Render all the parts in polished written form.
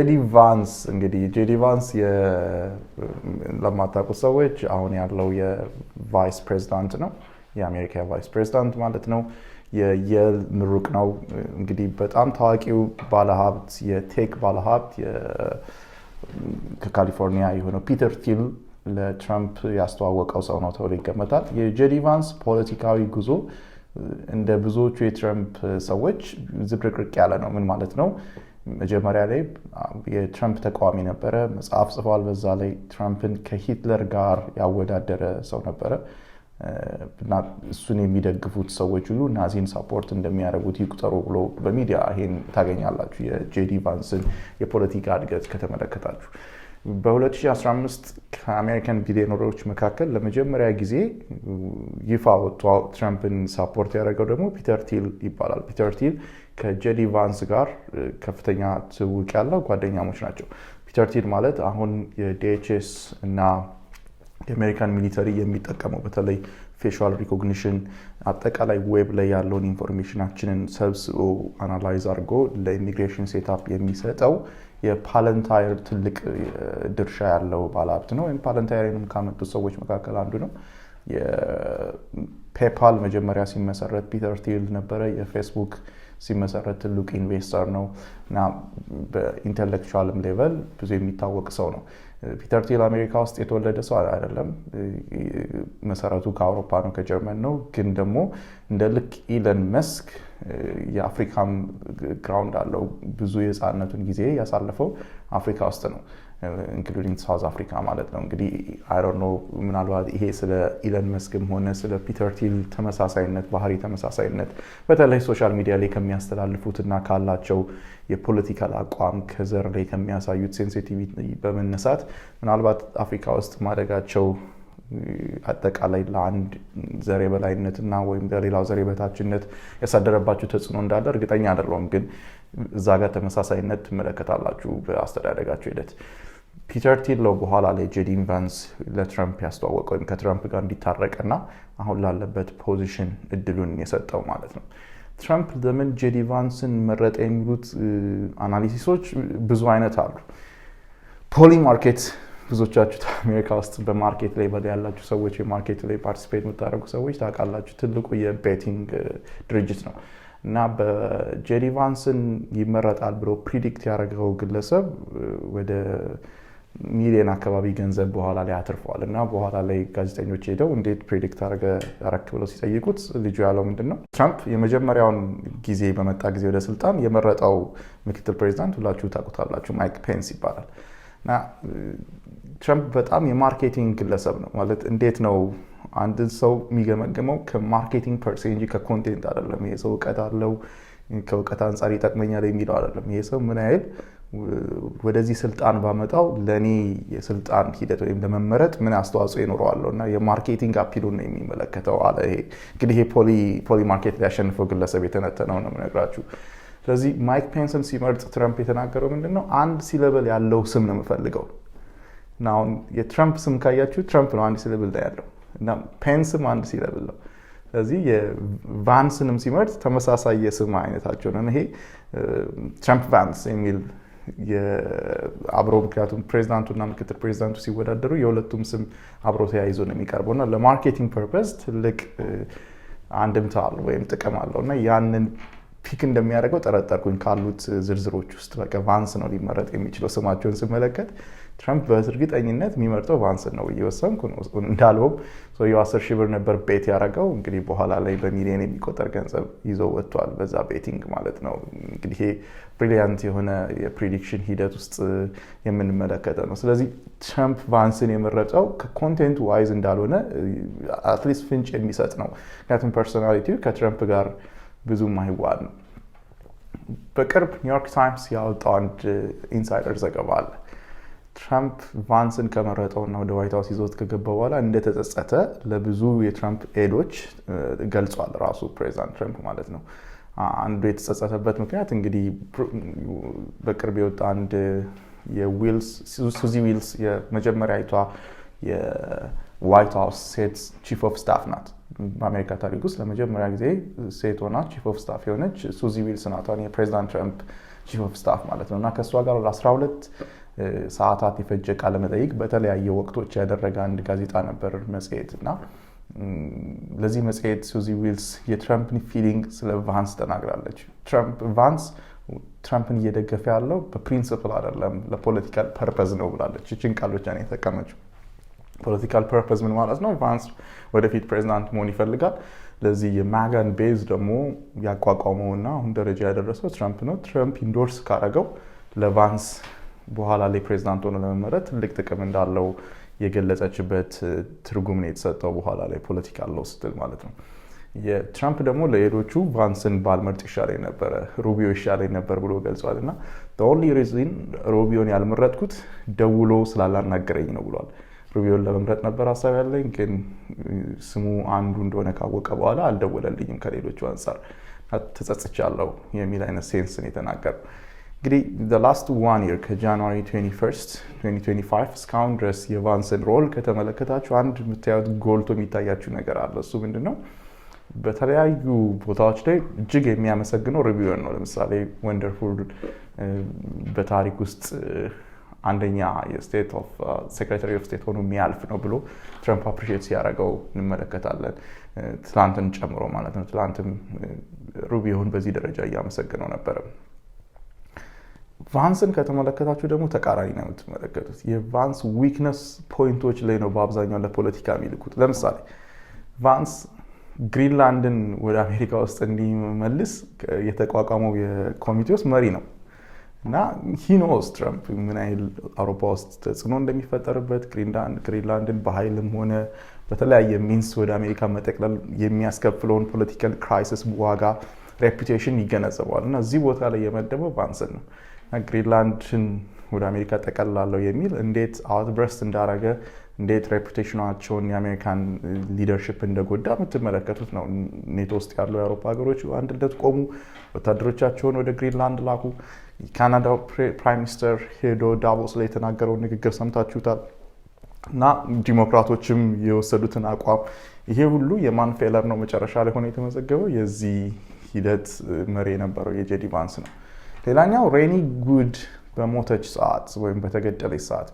ጄዲ ቫንስ እንግዲህ ጄዲ ቫንስ ለማታውቁ ሰዎች አሁን ያለው የቫይስ ፕሬዚዳንት ነው። የአሜሪካ ቫይስ ፕሬዚዳንት ማለት ነው። የየል ምሩቅ ነው። እንግዲህ በጣም ታዋቂው ባለሀብት የቴክ ባለሀብት ከካሊፎርኒያ የሆነው ፒተር ቲል ለትራምፕ ያስተዋወቀው ሰው ነው ተብሎ ይገመታል። የጄዲ ቫንስ ፖለቲካዊ ጉዞ እንደ ብዙዎቹ የትራምፕ ሰዎች ዝብርቅርቅ ያለ ነው። ምን ማለት ነው? መጀመሪያ ላይ የትራምፕ ተቃዋሚ ነበረ። መጽሐፍ ጽፏል። በዛ ላይ ትራምፕን ከሂትለር ጋር ያወዳደረ ሰው ነበረ እና እሱን የሚደግፉት ሰዎች ሁሉ ናዚን ሳፖርት እንደሚያደርጉት ይቁጠሩ ብሎ በሚዲያ ይሄን ታገኛላችሁ። የጄዲ ቫንስን የፖለቲካ እድገት ከተመለከታችሁ በ2015 ከአሜሪካን ቢሊዮነሮች መካከል ለመጀመሪያ ጊዜ ይፋ ወጥቶ ትራምፕን ሳፖርት ያደረገው ደግሞ ፒተር ቲል ይባላል። ፒተር ቲል ከጄዲ ቫንስ ጋር ከፍተኛ ትውውቅ ያለው ጓደኛሞች ናቸው። ፒተር ቲል ማለት አሁን የዲኤችኤስ እና የአሜሪካን ሚሊተሪ የሚጠቀመው በተለይ ፌሻል ሪኮግኒሽን አጠቃላይ ዌብ ላይ ያለውን ኢንፎርሜሽናችንን ሰብስቦ አናላይዝ አድርጎ ለኢሚግሬሽን ሴታፕ የሚሰጠው የፓለንታየር ትልቅ ድርሻ ያለው ባለሀብት ነው። ወይም ፓለንታየርንም ካመጡት ሰዎች መካከል አንዱ ነው። የፔፓል መጀመሪያ ሲመሰረት ፒተር ቲል ነበረ። የፌስቡክ ሲመሰረት ትልቅ ኢንቨስተር ነው እና በኢንቴሌክቹዋልም ሌቨል ብዙ የሚታወቅ ሰው ነው። ፒተር ቲል አሜሪካ ውስጥ የተወለደ ሰው አይደለም። መሰረቱ ከአውሮፓ ነው፣ ከጀርመን ነው። ግን ደግሞ እንደ ልክ ኢለን መስክ የአፍሪካም ግራውንድ አለው። ብዙ የህፃንነቱን ጊዜ ያሳለፈው አፍሪካ ውስጥ ነው፣ ኢንክሉዲንግ ሳውዝ አፍሪካ ማለት ነው። እንግዲህ አይ ዶንት ኖ ምናልባት ይሄ ስለ ኢለን መስክም ሆነ ስለ ፒተር ቲል ተመሳሳይነት ባህሪ ተመሳሳይነት በተለይ ሶሻል ሚዲያ ላይ ከሚያስተላልፉት እና ካላቸው የፖለቲካል አቋም ከዘር ላይ ከሚያሳዩት ሴንሲቲቪቲ በመነሳት ምናልባት አፍሪካ ውስጥ ማደጋቸው አጠቃላይ ለአንድ ዘር የበላይነትና ወይም ለሌላው ዘር የበታችነት ያሳደረባቸው ተጽዕኖ እንዳለ እርግጠኛ አይደለሁም። ግን እዛ ጋር ተመሳሳይነት ትመለከታላችሁ በአስተዳደጋቸው ሂደት። ፒተር ቲል ነው በኋላ ላይ ጄዲ ቫንስ ለትራምፕ ያስተዋወቀው ወይም ከትራምፕ ጋር እንዲታረቅና አሁን ላለበት ፖዚሽን እድሉን የሰጠው ማለት ነው። ትራምፕ ለምን ጄዲ ቫንስን መረጠ የሚሉት አናሊሲሶች ብዙ አይነት አሉ። ፖሊ ማርኬት ብዙዎቻችሁ አሜሪካ ውስጥ በማርኬት ላይ ያላችሁ ሰዎች የማርኬት ላይ ፓርቲሲፔት የምታደርጉ ሰዎች ታውቃላችሁ። ትልቁ የቤቲንግ ድርጅት ነው እና በጄዲ ቫንስን ይመረጣል ብሎ ፕሪዲክት ያደረገው ግለሰብ ወደ ሚሊዮን አካባቢ ገንዘብ በኋላ ላይ አትርፏል። እና በኋላ ላይ ጋዜጠኞች ሄደው እንዴት ፕሪዲክት አረክ ብለው ሲጠይቁት ልጁ ያለው ምንድን ነው? ትራምፕ የመጀመሪያውን ጊዜ በመጣ ጊዜ ወደ ስልጣን የመረጠው ምክትል ፕሬዚዳንት ሁላችሁ ታውቁታላችሁ፣ ማይክ ፔንስ ይባላል። እና ትራምፕ በጣም የማርኬቲንግ ግለሰብ ነው። ማለት እንዴት ነው አንድ ሰው የሚገመገመው ከማርኬቲንግ ፐርሴ እንጂ ከኮንቴንት አይደለም። ይሄ ሰው እውቀት አለው፣ ከእውቀት አንጻር ይጠቅመኛል የሚለው አይደለም። ይሄ ሰው ምን ያህል ወደዚህ ስልጣን ባመጣው ለእኔ የስልጣን ሂደት ወይም ለመመረጥ ምን አስተዋጽኦ ይኖረዋለሁ እና የማርኬቲንግ አፒሉን ነው የሚመለከተው አለ። እንግዲህ ይሄ ፖሊ ማርኬት ሊያሸንፈው ግለሰብ የተነተነው ነው የምነግራችሁ። ስለዚህ ማይክ ፔንስን ሲመርጥ ትራምፕ የተናገረው ምንድን ነው? አንድ ሲለብል ያለው ስም ነው የምፈልገው እና አሁን የትራምፕ ስም ካያችሁ ትራምፕ ነው አንድ ሲለብል ላይ ያለው እና ፔንስም አንድ ሲለብል ነው። ስለዚህ የቫንስንም ሲመርጥ ተመሳሳይ የስም አይነታቸው ነው። ይሄ ትራምፕ ቫንስ የሚል አብሮ ምክንያቱም ፕሬዚዳንቱና ምክትል ፕሬዚዳንቱ ሲወዳደሩ የሁለቱም ስም አብሮ ተያይዞ ነው የሚቀርበው እና ለማርኬቲንግ ፐርፐስ ትልቅ አንድምታ አለው ወይም ጥቅም አለው እና ያንን ፒክ እንደሚያደርገው ጠረጠርኩኝ ካሉት ዝርዝሮች ውስጥ። በቃ ቫንስ ነው ሊመረጥ የሚችለው ስማቸውን ስመለከት ትራምፕ በእርግጠኝነት የሚመርጠው ቫንስን ነው እየወሰንኩ ነው። እንዳለውም ሰውየው 10 ሺህ ብር ነበር ቤት ያደረገው። እንግዲህ በኋላ ላይ በሚሊዮን የሚቆጠር ገንዘብ ይዞ ወጥቷል በዛ ቤቲንግ ማለት ነው። እንግዲህ ብሪሊያንት የሆነ የፕሪዲክሽን ሂደት ውስጥ የምንመለከተ ነው። ስለዚህ ትራምፕ ቫንስን የመረጠው ከኮንቴንቱ ዋይዝ እንዳልሆነ አትሊስት ፍንጭ የሚሰጥ ነው። ምክንያቱም ፐርሶናሊቲው ከትራምፕ ጋር ብዙም አይዋል ነው። በቅርብ ኒውዮርክ ታይምስ ያወጣው አንድ ኢንሳይደር ዘገባ አለ። ትራምፕ ቫንስን ከመረጠውና ወደ ዋይት ሀውስ ይዞት ከገባ በኋላ እንደተጸጸተ ለብዙ የትራምፕ ኤዶች ገልጿል። ራሱ ፕሬዚዳንት ትራምፕ ማለት ነው። አንዱ የተጸጸተበት ምክንያት እንግዲህ በቅርብ የወጣ አንድ ሱዚ ዊልስ የመጀመሪያዊቷ የዋይት ሀውስ ሴት ቺፍ ኦፍ ስታፍ ናት። በአሜሪካ ታሪክ ውስጥ ለመጀመሪያ ጊዜ ሴት ሆና ቺፍ ኦፍ ስታፍ የሆነች ሱዚ ዊልስ ናት። የፕሬዚዳንት ትራምፕ ቺፍ ኦፍ ስታፍ ማለት ነው እና ከእሷ ጋር 12 ሰዓታት የፈጀ ቃለ መጠይቅ በተለያየ ወቅቶች ያደረገ አንድ ጋዜጣ ነበር መጽሔት እና ለዚህ መጽሔት ሱዚ ዊልስ የትራምፕን ፊሊንግ ስለ ቫንስ ተናግራለች። ቫንስ ትራምፕን እየደገፈ ያለው በፕሪንሲፕል አይደለም ለፖለቲካል ፐርፐዝ ነው ብላለች። እቺን ቃል ብቻ ነው የተጠቀመችው። ፖለቲካል ፐርፐዝ ምን ማለት ነው? ቫንስ ወደፊት ፕሬዝዳንት መሆን ይፈልጋል። ለዚህ የማጋን ቤዝ ደግሞ ያቋቋመውና አሁን ደረጃ ያደረሰው ትራምፕ ነው። ትራምፕ ኢንዶርስ ካረገው ለቫንስ በኋላ ላይ ፕሬዝዳንት ሆኖ ለመመረጥ ትልቅ ጥቅም እንዳለው የገለጸችበት ትርጉም ነው የተሰጠው በኋላ ላይ ፖለቲካል ሎው ስትል ማለት ነው። የትራምፕ ደግሞ ለሌሎቹ ቫንስን ባልመርጥ ይሻለኝ ነበረ፣ ሩቢዮ ይሻለኝ ነበር ብሎ ገልጿል እና the only reason ሩቢዮን ያልመረጥኩት ደውሎ ስላላናገረኝ ነው ብሏል። ሩቢዮን ለመምረጥ ነበር ሀሳብ ያለኝ ግን ስሙ አንዱ እንደሆነ ካወቀ በኋላ አልደወለልኝም ከሌሎቹ አንፃር ተጸጽቻለሁ የሚል አይነት ሴንስ ነው የተናገረው። እንግዲህ the last 1 year ከጃንዋሪ 21 2025 እስካሁን ድረስ የቫንስን ሮል ከተመለከታችሁ አንድ የምታዩት ጎልቶ የሚታያችሁ ነገር አለ። እሱ ምንድነው? በተለያዩ ቦታዎች ላይ እጅግ የሚያመሰግነው ሩቢዮን ነው። ለምሳሌ ወንደርፉል በታሪክ ውስጥ አንደኛ የስቴት ኦፍ ሴክሬታሪ ኦፍ ስቴት ሆኖ የሚያልፍ ነው ብሎ ትራምፕ አፕሪሺየት ሲያደርገው እንመለከታለን። ትላንትን ጨምሮ ማለት ነው። ትላንትም ሩቢዮን በዚህ ደረጃ እያመሰግነው ነበረ። ቫንስን ከተመለከታችሁ ደግሞ ተቃራኒ ነው የምትመለከቱት። የቫንስ ዊክነስ ፖይንቶች ላይ ነው በአብዛኛው ለፖለቲካ የሚልኩት። ለምሳሌ ቫንስ ግሪንላንድን ወደ አሜሪካ ውስጥ እንዲመልስ የተቋቋመው የኮሚቴ ውስጥ መሪ ነው እና ሂኖስ ትራምፕ ምን አይል አውሮፓ ውስጥ ተጽዕኖ እንደሚፈጠርበት ግሪንላንድን በኃይልም ሆነ በተለያየ ሚንስ ወደ አሜሪካ መጠቅለል የሚያስከፍለውን ፖለቲካል ክራይሲስ ዋጋ ሬፑቴሽን ይገነዘበዋል እና እዚህ ቦታ ላይ የመደበው ቫንስን ነው። ግሪንላንድን ወደ አሜሪካ ጠቀልላለሁ የሚል እንዴት አውትብረስት እንዳረገ እንዴት ሬፑቴሽናቸውን የአሜሪካን ሊደርሺፕ እንደጎዳ የምትመለከቱት ነው። ኔቶ ውስጥ ያሉ የአውሮፓ ሀገሮች አንድነት ቆሙ፣ ወታደሮቻቸውን ወደ ግሪንላንድ ላኩ። የካናዳው ፕራይም ሚኒስተር ሄዶ ዳቮስ ላይ የተናገረውን ንግግር ሰምታችሁታል እና ዲሞክራቶችም የወሰዱትን አቋም ይሄ ሁሉ የማን ፌለር ነው መጨረሻ ላይ ሆኖ የተመዘገበው? የዚህ ሂደት መሪ የነበረው የጄዲ ቫንስ ነው። ሌላኛው ሬኒ ጉድ በሞተች ሰዓት ወይም በተገደለች ሰዓት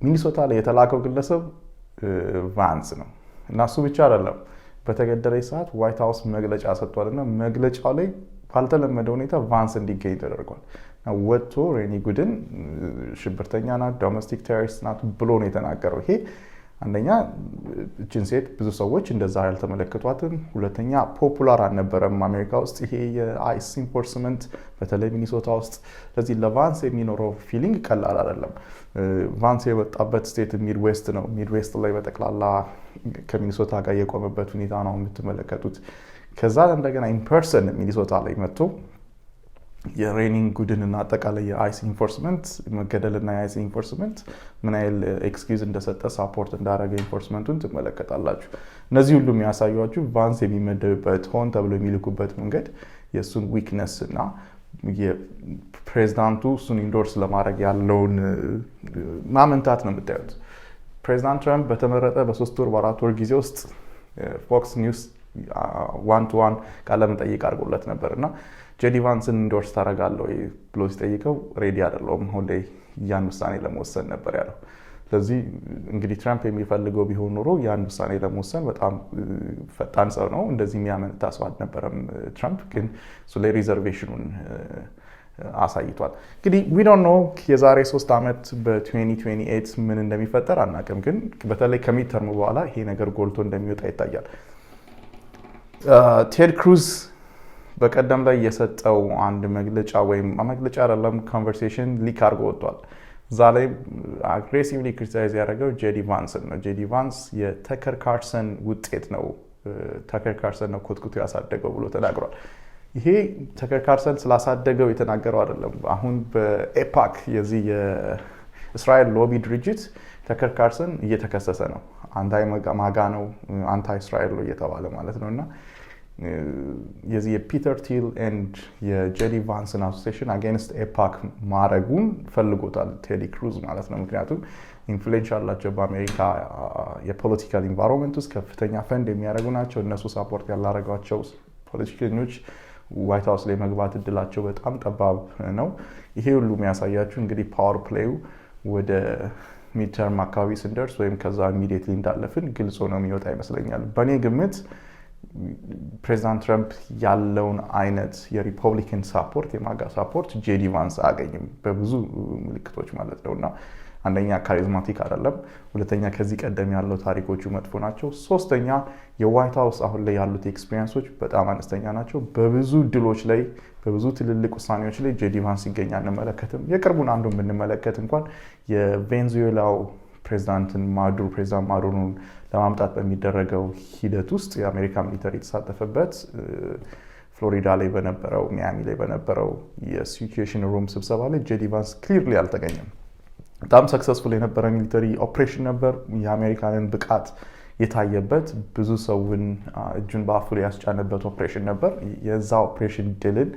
ሚኒሶታ ላይ የተላከው ግለሰብ ቫንስ ነው እና እሱ ብቻ አይደለም። በተገደለች ሰዓት ዋይት ሃውስ መግለጫ ሰጥቷል እና መግለጫው ላይ ባልተለመደ ሁኔታ ቫንስ እንዲገኝ ተደርጓል። ወጥቶ ሬኒ ጉድን ሽብርተኛ ናት፣ ዶሜስቲክ ቴሮሪስት ናት ብሎ ነው የተናገረው። ይሄ አንደኛ እችን ሴት ብዙ ሰዎች እንደዛ ያልተመለከቷትም፣ ሁለተኛ ፖፑላር አልነበረም አሜሪካ ውስጥ ይሄ የአይስ ኢንፎርስመንት በተለይ ሚኒሶታ ውስጥ። ስለዚህ ለቫንስ የሚኖረው ፊሊንግ ቀላል አይደለም። ቫንስ የወጣበት ስቴት ሚድዌስት ነው። ሚድዌስት ላይ በጠቅላላ ከሚኒሶታ ጋር የቆመበት ሁኔታ ነው የምትመለከቱት። ከዛ እንደገና ኢንፐርሰን ሚኒሶታ ላይ መጥቶ የሬኒንግ ጉድን እና አጠቃላይ የአይስ ኢንፎርስመንት መገደልና የአይስ ኢንፎርስመንት ምን ያህል ኤክስኪውዝ እንደሰጠ ሳፖርት እንዳደረገ ኢንፎርስመንቱን ትመለከታላችሁ። እነዚህ ሁሉ የሚያሳዩችሁ ቫንስ የሚመደብበት ሆን ተብሎ የሚልኩበት መንገድ የእሱን ዊክነስ እና የፕሬዝዳንቱ እሱን ኢንዶርስ ለማድረግ ያለውን ማመንታት ነው የምታዩት። ፕሬዝዳንት ትራምፕ በተመረጠ በ3 ወር በ4 ወር ጊዜ ውስጥ ፎክስ ኒውስ 1-to-1 ቃለ መጠይቅ አድርጎለት ነበር እና ጄዲ ቫንስን ኢንዶርስ ታደርጋለህ ብሎ ሲጠይቀው ሬዲ አይደለሁም ሁሌ ያን ውሳኔ ለመወሰን ነበር ያለው። ስለዚህ እንግዲህ ትራምፕ የሚፈልገው ቢሆን ኖሮ ያን ውሳኔ ለመወሰን በጣም ፈጣን ሰው ነው። እንደዚህ የሚያመነታ ሰው አልነበረም ትራምፕ። ግን እሱ ላይ ሪዘርቬሽኑን አሳይቷል። እንግዲህ we don't know የዛሬ 3 ዓመት በ2028 ምን እንደሚፈጠር አናውቅም። ግን በተለይ ከሚድተርም በኋላ ይሄ ነገር ጎልቶ እንደሚወጣ ይታያል። ቴድ ክሩዝ በቀደም ላይ የሰጠው አንድ መግለጫ ወይም መግለጫ አይደለም ኮንቨርሴሽን ሊክ አድርጎ ወጥቷል። እዛ ላይ አግሬሲቭሊ ክሪቲሳይዝ ያደረገው ጄዲ ቫንስን ነው። ጄዲ ቫንስ የተከር ካርሰን ውጤት ነው፣ ተከር ካርሰን ነው ኮትኩቶ ያሳደገው ብሎ ተናግሯል። ይሄ ተከር ካርሰን ስላሳደገው የተናገረው አይደለም። አሁን በኤፓክ የዚህ የእስራኤል ሎቢ ድርጅት ተከር ካርሰን እየተከሰሰ ነው። አንታይ ማጋ ነው፣ አንታይ እስራኤል ነው እየተባለ ማለት ነው እና የዚህ የፒተር ቲል ኤንድ የጄዲ ቫንስን አሶሲዬሽን አጌንስት ኤፓክ ማድረጉን ፈልጎታል ቴዲ ክሩዝ ማለት ነው። ምክንያቱም ኢንፍሉዌንስ አላቸው በአሜሪካ የፖለቲካል ኢንቫይሮንመንት ውስጥ ከፍተኛ ፈንድ የሚያደርጉ ናቸው። እነሱ ሳፖርት ያላረጓቸው ፖለቲከኞች ዋይት ሃውስ ላይ መግባት እድላቸው በጣም ጠባብ ነው። ይሄ ሁሉ የሚያሳያችሁ እንግዲህ ፓወር ፕሌዩ ወደ ሚድተርም አካባቢ ስንደርስ ወይም ከዛ ኢሚዲየትሊ እንዳለፍን ግልጽ ነው የሚወጣ ይመስለኛል። በእኔ ግምት ፕሬዚዳንት ትራምፕ ያለውን አይነት የሪፐብሊካን ሳፖርት የማጋ ሳፖርት ጄዲ ቫንስ አያገኝም በብዙ ምልክቶች ማለት ነው። እና አንደኛ ካሪዝማቲክ አይደለም፣ ሁለተኛ ከዚህ ቀደም ያለው ታሪኮቹ መጥፎ ናቸው፣ ሶስተኛ የዋይት ሃውስ አሁን ላይ ያሉት ኤክስፒሪየንሶች በጣም አነስተኛ ናቸው። በብዙ ድሎች ላይ በብዙ ትልልቅ ውሳኔዎች ላይ ጄዲ ቫንስ ሲገኝ አንመለከትም። የቅርቡን አንዱ ብንመለከት እንኳን የቬንዙዌላው ፕሬዚዳንት ማዱሮን ለማምጣት በሚደረገው ሂደት ውስጥ የአሜሪካ ሚሊተሪ የተሳተፈበት ፍሎሪዳ ላይ በነበረው ሚያሚ ላይ በነበረው የሲቹዌሽን ሩም ስብሰባ ላይ ጄዲ ቫንስ ክሊርሊ አልተገኘም። በጣም ሰክሰስፉል የነበረ ሚሊተሪ ኦፕሬሽን ነበር። የአሜሪካንን ብቃት የታየበት ብዙ ሰውን እጁን በአፉ ላይ ያስጫነበት ኦፕሬሽን ነበር። የዛ ኦፕሬሽን ድልን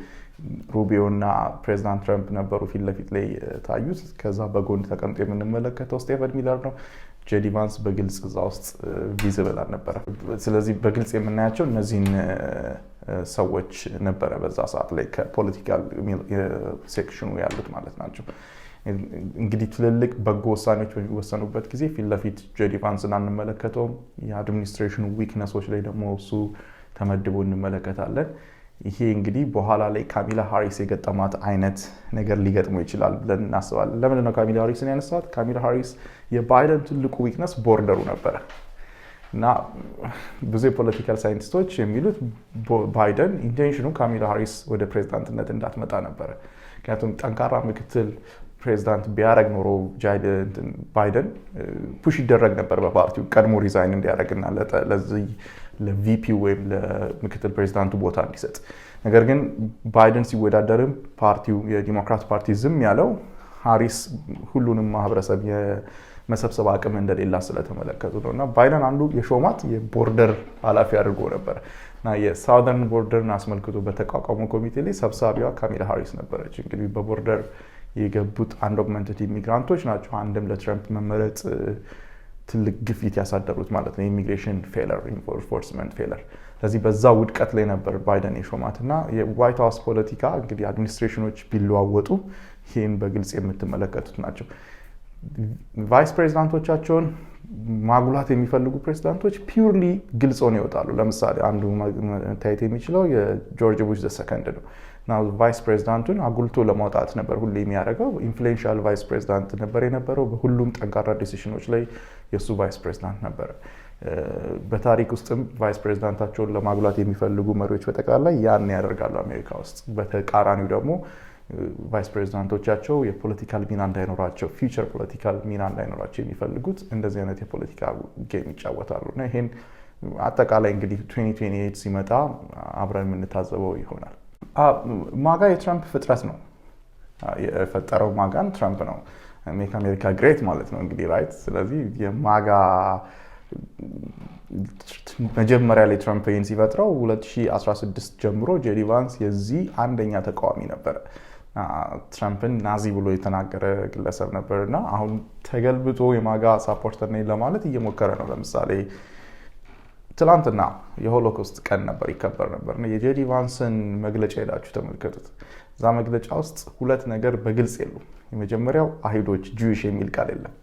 ሩቢዮ እና ፕሬዚዳንት ትራምፕ ነበሩ ፊት ለፊት ላይ ታዩት። ከዛ በጎን ተቀምጦ የምንመለከተው ስቴቨን ሚለር ነው። ጄዲ ቫንስ በግልጽ እዛ ውስጥ ቪዚብል አልነበረ። ስለዚህ በግልጽ የምናያቸው እነዚህን ሰዎች ነበረ በዛ ሰዓት ላይ ከፖለቲካል ሴክሽኑ ያሉት ማለት ናቸው። እንግዲህ ትልልቅ በጎ ውሳኔዎች በሚወሰኑበት ጊዜ ፊት ለፊት ጄዲ ቫንስን አንመለከተውም። የአድሚኒስትሬሽኑ ዊክነሶች ላይ ደግሞ እሱ ተመድቦ እንመለከታለን። ይሄ እንግዲህ በኋላ ላይ ካሚላ ሃሪስ የገጠማት አይነት ነገር ሊገጥመው ይችላል ብለን እናስባለን። ለምንድን ነው ካሚላ ሃሪስን ያነሳት? ካሚላ ሃሪስ የባይደን ትልቁ ዊክነስ ቦርደሩ ነበረ እና ብዙ የፖለቲካል ሳይንቲስቶች የሚሉት ባይደን ኢንቴንሽኑ ካሚላ ሃሪስ ወደ ፕሬዚዳንትነት እንዳትመጣ ነበረ። ምክንያቱም ጠንካራ ምክትል ፕሬዚዳንት ቢያደረግ ኖሮ ባይደን ፑሽ ይደረግ ነበር በፓርቲው ቀድሞ ሪዛይን እንዲያደረግና ለዚህ ለቪፒ ወይም ለምክትል ፕሬዚዳንቱ ቦታ እንዲሰጥ። ነገር ግን ባይደን ሲወዳደርም ፓርቲው የዲሞክራት ፓርቲ ዝም ያለው ሃሪስ ሁሉንም ማህበረሰብ የመሰብሰብ አቅም እንደሌላ ስለተመለከቱ ነው። እና ባይደን አንዱ የሾማት የቦርደር ኃላፊ አድርጎ ነበር እና የሳውዘርን ቦርደርን አስመልክቶ በተቋቋመው ኮሚቴ ላይ ሰብሳቢዋ ካሚላ ሃሪስ ነበረች። እንግዲህ በቦርደር የገቡት አንዶክመንትድ ኢሚግራንቶች ናቸው። አንድም ለትራምፕ መመረጥ ትልቅ ግፊት ያሳደሩት ማለት ነው። ኢሚግሬሽን ፌለር፣ ኢንፎርስመንት ፌለር። ስለዚህ በዛ ውድቀት ላይ ነበር ባይደን የሾማት እና የዋይት ሃውስ ፖለቲካ እንግዲህ አድሚኒስትሬሽኖች ቢለዋወጡ ይህን በግልጽ የምትመለከቱት ናቸው። ቫይስ ፕሬዚዳንቶቻቸውን ማጉላት የሚፈልጉ ፕሬዚዳንቶች ፒውርሊ ግልጽ ሆነው ይወጣሉ። ለምሳሌ አንዱ መታየት የሚችለው የጆርጅ ቡሽ ዘሰከንድ ነው። ቫይስ ፕሬዚዳንቱን አጉልቶ ለማውጣት ነበር ሁሌ የሚያደርገው። ኢንፍሉዌንሻል ቫይስ ፕሬዚዳንት ነበር የነበረው። በሁሉም ጠንካራ ዲሲሽኖች ላይ የእሱ ቫይስ ፕሬዚዳንት ነበረ። በታሪክ ውስጥም ቫይስ ፕሬዚዳንታቸውን ለማጉላት የሚፈልጉ መሪዎች በጠቅላላ ያን ያደርጋሉ አሜሪካ ውስጥ። በተቃራኒው ደግሞ ቫይስ ፕሬዚዳንቶቻቸው የፖለቲካል ሚና እንዳይኖራቸው፣ ፊውቸር ፖለቲካል ሚና እንዳይኖራቸው የሚፈልጉት እንደዚህ አይነት የፖለቲካ ጌም ይጫወታሉ እና ይሄን አጠቃላይ እንግዲህ 2028 ሲመጣ አብረን የምንታዘበው ይሆናል። ማጋ የትራምፕ ፍጥረት ነው። የፈጠረው ማጋን ትራምፕ ነው። ሜክ አሜሪካ ግሬት ማለት ነው እንግዲህ ራይት። ስለዚህ የማጋ መጀመሪያ ላይ ትራምፕ ይህን ሲፈጥረው 2016 ጀምሮ ጄዲ ቫንስ የዚህ አንደኛ ተቃዋሚ ነበረ። ትራምፕን ናዚ ብሎ የተናገረ ግለሰብ ነበር እና አሁን ተገልብጦ የማጋ ሳፖርተር ነኝ ለማለት እየሞከረ ነው። ለምሳሌ ትላንትና የሆሎኮስት ቀን ነበር ይከበር ነበር እና የጄዲ ቫንስን መግለጫ ሄዳችሁ ተመልከቱት። እዛ መግለጫ ውስጥ ሁለት ነገር በግልጽ የሉም። የመጀመሪያው አይሁዶች ጂዊሽ የሚል ቃል የለም።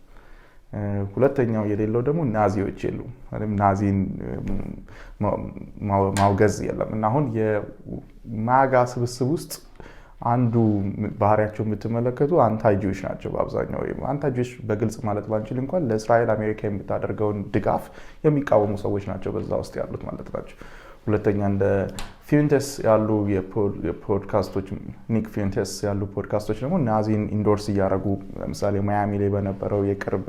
ሁለተኛው የሌለው ደግሞ ናዚዎች የሉም። ናዚን ማውገዝ የለም እና አሁን የማጋ ስብስብ ውስጥ አንዱ ባህሪያቸው የምትመለከቱ አንታይ ጂዊሽ ናቸው በአብዛኛው። አንታይ ጂዊሽ በግልጽ ማለት ባንችል እንኳን ለእስራኤል አሜሪካ የምታደርገውን ድጋፍ የሚቃወሙ ሰዎች ናቸው በዛ ውስጥ ያሉት ማለት ናቸው። ሁለተኛ እንደ ፊዩንተስ ያሉ የፖድካስቶች ኒክ ፊዩንተስ ያሉ ፖድካስቶች ደግሞ ናዚን ኢንዶርስ እያደረጉ ለምሳሌ ማያሚ ላይ በነበረው የቅርብ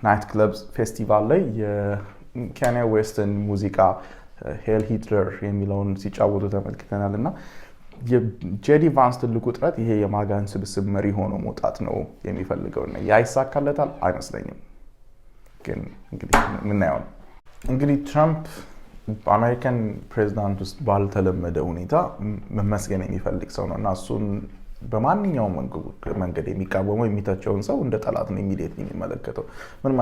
ናይት ክለብ ፌስቲቫል ላይ የካንዬ ዌስትን ሙዚቃ ሄል ሂትለር የሚለውን ሲጫወቱ ተመልክተናል እና የጄዲ ቫንስ ትልቁ ጥረት ይሄ የማጋን ስብስብ መሪ ሆኖ መውጣት ነው የሚፈልገው እና ያ ይሳካለታል አይመስለኝም። ግን እንግዲህ ምናየው ነው። እንግዲህ ትራምፕ በአሜሪካን ፕሬዚዳንት ውስጥ ባልተለመደ ሁኔታ መመስገን የሚፈልግ ሰው ነው እና እሱን በማንኛውም መንገድ የሚቃወመው የሚተቸውን ሰው እንደ ጠላት ነው ኢሚዲየትሊ የሚመለከተው። ምንም